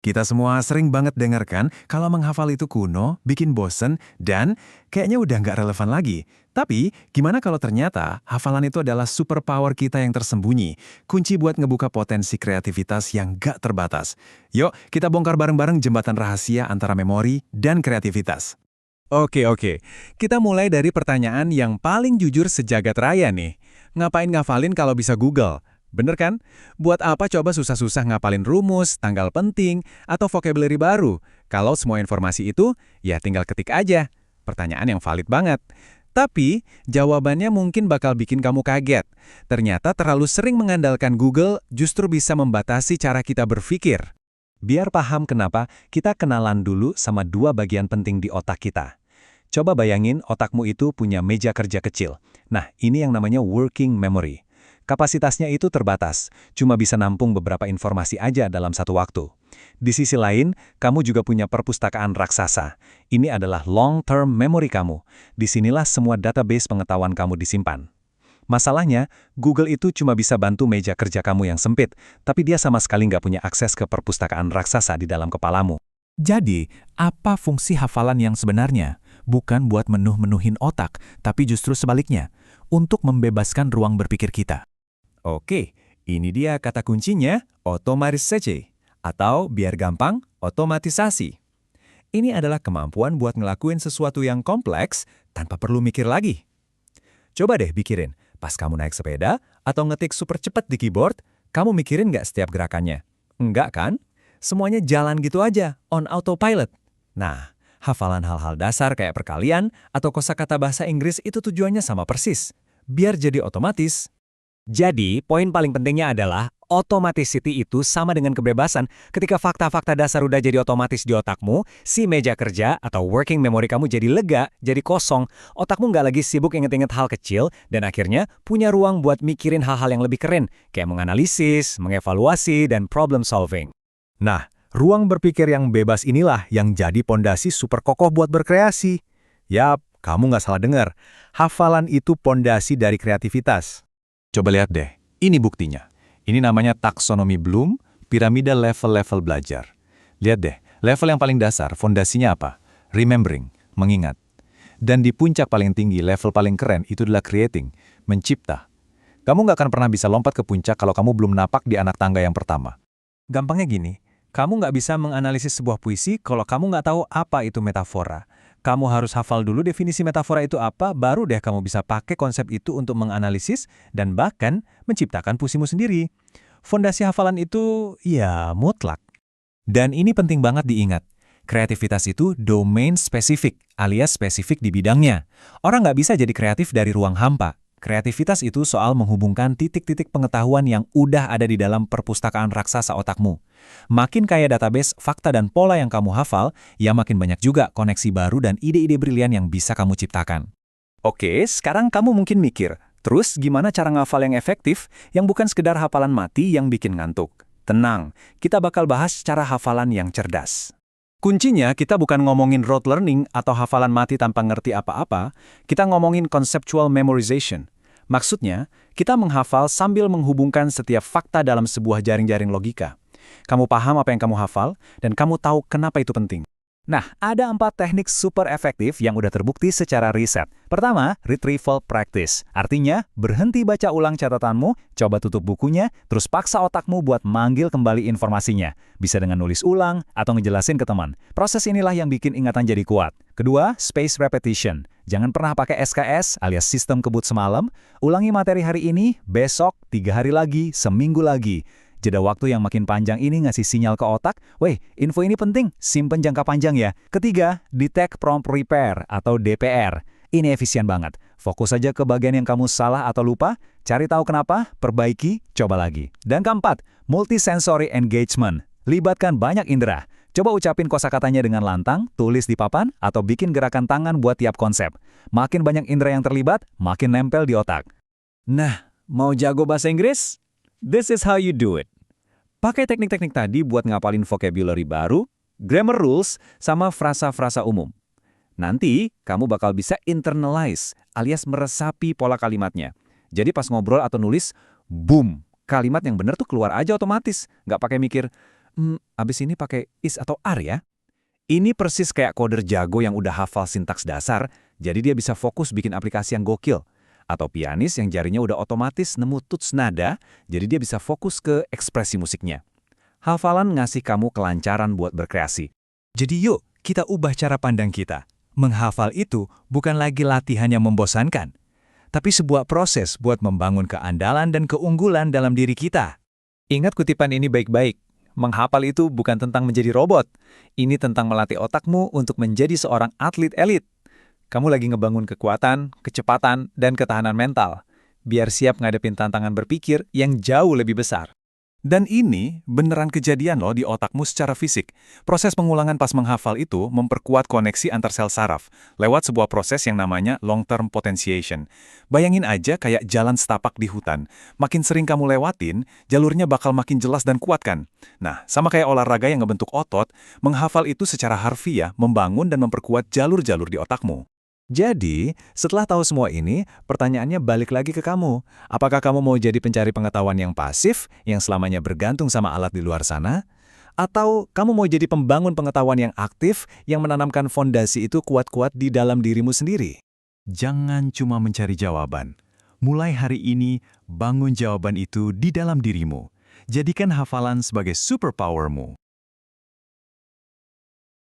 Kita semua sering banget dengarkan kalau menghafal itu kuno, bikin bosen, dan kayaknya udah nggak relevan lagi. Tapi, gimana kalau ternyata hafalan itu adalah superpower kita yang tersembunyi, kunci buat ngebuka potensi kreativitas yang nggak terbatas. Yuk, kita bongkar bareng-bareng jembatan rahasia antara memori dan kreativitas. Oke. Kita mulai dari pertanyaan yang paling jujur sejagat raya nih. Ngapain ngafalin kalau bisa Google? Bener kan? Buat apa coba susah-susah ngapalin rumus, tanggal penting, atau vocabulary baru? Kalau semua informasi itu, ya tinggal ketik aja. Pertanyaan yang valid banget. Tapi, jawabannya mungkin bakal bikin kamu kaget. Ternyata terlalu sering mengandalkan Google justru bisa membatasi cara kita berpikir. Biar paham kenapa, kita kenalan dulu sama dua bagian penting di otak kita. Coba bayangin otakmu itu punya meja kerja kecil. Nah, ini yang namanya working memory. Kapasitasnya itu terbatas, cuma bisa nampung beberapa informasi aja dalam satu waktu. Di sisi lain, kamu juga punya perpustakaan raksasa. Ini adalah long-term memory kamu. Disinilah semua database pengetahuan kamu disimpan. Masalahnya, Google itu cuma bisa bantu meja kerja kamu yang sempit, tapi dia sama sekali nggak punya akses ke perpustakaan raksasa di dalam kepalamu. Jadi, apa fungsi hafalan yang sebenarnya? Bukan buat menuhin otak, tapi justru sebaliknya, untuk membebaskan ruang berpikir kita. Oke, ini dia kata kuncinya, otomatisasi, atau biar gampang, otomatisasi. Ini adalah kemampuan buat ngelakuin sesuatu yang kompleks tanpa perlu mikir lagi. Coba deh pikirin, pas kamu naik sepeda atau ngetik super cepat di keyboard, kamu mikirin nggak setiap gerakannya? Enggak kan? Semuanya jalan gitu aja, on autopilot. Nah, hafalan hal-hal dasar kayak perkalian atau kosakata bahasa Inggris itu tujuannya sama persis, biar jadi otomatis. Jadi, poin paling pentingnya adalah automaticity itu sama dengan kebebasan. Ketika fakta-fakta dasar udah jadi otomatis di otakmu, si meja kerja atau working memory kamu jadi lega, jadi kosong. Otakmu nggak lagi sibuk inget-inget hal kecil, dan akhirnya punya ruang buat mikirin hal-hal yang lebih keren, kayak menganalisis, mengevaluasi, dan problem solving. Nah, ruang berpikir yang bebas inilah yang jadi pondasi super kokoh buat berkreasi. Yap, kamu nggak salah dengar. Hafalan itu pondasi dari kreativitas. Coba lihat deh, ini buktinya. Ini namanya taksonomi Bloom, piramida level-level belajar. Lihat deh, level yang paling dasar, fondasinya apa? Remembering, mengingat. Dan di puncak paling tinggi, level paling keren, itu adalah creating, mencipta. Kamu nggak akan pernah bisa lompat ke puncak kalau kamu belum napak di anak tangga yang pertama. Gampangnya gini, kamu nggak bisa menganalisis sebuah puisi kalau kamu nggak tahu apa itu metafora. Kamu harus hafal dulu definisi metafora itu apa, baru deh kamu bisa pakai konsep itu untuk menganalisis dan bahkan menciptakan puisimu sendiri. Fondasi hafalan itu, ya mutlak. Dan ini penting banget diingat. Kreativitas itu domain spesifik, alias spesifik di bidangnya. Orang nggak bisa jadi kreatif dari ruang hampa. Kreativitas itu soal menghubungkan titik-titik pengetahuan yang udah ada di dalam perpustakaan raksasa otakmu. Makin kaya database, fakta, dan pola yang kamu hafal, ya makin banyak juga koneksi baru dan ide-ide brilian yang bisa kamu ciptakan. Oke, sekarang kamu mungkin mikir, terus gimana cara ngafal yang efektif, yang bukan sekedar hafalan mati yang bikin ngantuk? Tenang, kita bakal bahas cara hafalan yang cerdas. Kuncinya kita bukan ngomongin rote learning atau hafalan mati tanpa ngerti apa-apa, kita ngomongin conceptual memorization. Maksudnya, kita menghafal sambil menghubungkan setiap fakta dalam sebuah jaring-jaring logika. Kamu paham apa yang kamu hafal, dan kamu tahu kenapa itu penting. Nah, ada 4 teknik super efektif yang udah terbukti secara riset. Pertama, retrieval practice. Artinya, berhenti baca ulang catatanmu, coba tutup bukunya, terus paksa otakmu buat manggil kembali informasinya. Bisa dengan nulis ulang atau ngejelasin ke teman. Proses inilah yang bikin ingatan jadi kuat. Kedua, space repetition. Jangan pernah pakai SKS alias sistem kebut semalam. Ulangi materi hari ini, besok, 3 hari lagi, seminggu lagi. Jeda waktu yang makin panjang ini ngasih sinyal ke otak, weh, info ini penting, simpen jangka panjang ya. Ketiga, detect prompt repair atau DPR. Ini efisien banget. Fokus saja ke bagian yang kamu salah atau lupa, cari tahu kenapa, perbaiki, coba lagi. Dan keempat, multisensory engagement. Libatkan banyak indera. Coba ucapin kosakatanya dengan lantang, tulis di papan, atau bikin gerakan tangan buat tiap konsep. Makin banyak indera yang terlibat, makin nempel di otak. Nah, mau jago bahasa Inggris? This is how you do it. Pakai teknik-teknik tadi buat ngapalin vocabulary baru, grammar rules, sama frasa-frasa umum. Nanti, kamu bakal bisa internalize, alias meresapi pola kalimatnya. Jadi pas ngobrol atau nulis, boom, kalimat yang benar tuh keluar aja otomatis. Nggak pakai mikir, Abis ini pakai is atau are ya? Ini persis kayak coder jago yang udah hafal sintaks dasar, jadi dia bisa fokus bikin aplikasi yang gokil. Atau pianis yang jarinya udah otomatis nemu tuts nada, jadi dia bisa fokus ke ekspresi musiknya. Hafalan ngasih kamu kelancaran buat berkreasi. Jadi yuk, kita ubah cara pandang kita. Menghafal itu bukan lagi latihan yang membosankan, tapi sebuah proses buat membangun keandalan dan keunggulan dalam diri kita. Ingat kutipan ini baik-baik. Menghafal itu bukan tentang menjadi robot. Ini tentang melatih otakmu untuk menjadi seorang atlet elit. Kamu lagi ngebangun kekuatan, kecepatan, dan ketahanan mental. Biar siap ngadepin tantangan berpikir yang jauh lebih besar. Dan ini beneran kejadian loh di otakmu secara fisik. Proses pengulangan pas menghafal itu memperkuat koneksi antar sel saraf lewat sebuah proses yang namanya long-term potentiation. Bayangin aja kayak jalan setapak di hutan. Makin sering kamu lewatin, jalurnya bakal makin jelas dan kuat kan? Nah, sama kayak olahraga yang ngebentuk otot, menghafal itu secara harfiah membangun dan memperkuat jalur-jalur di otakmu. Jadi, setelah tahu semua ini, pertanyaannya balik lagi ke kamu. Apakah kamu mau jadi pencari pengetahuan yang pasif, yang selamanya bergantung sama alat di luar sana? Atau kamu mau jadi pembangun pengetahuan yang aktif, yang menanamkan fondasi itu kuat-kuat di dalam dirimu sendiri? Jangan cuma mencari jawaban. Mulai hari ini, bangun jawaban itu di dalam dirimu. Jadikan hafalan sebagai superpowermu.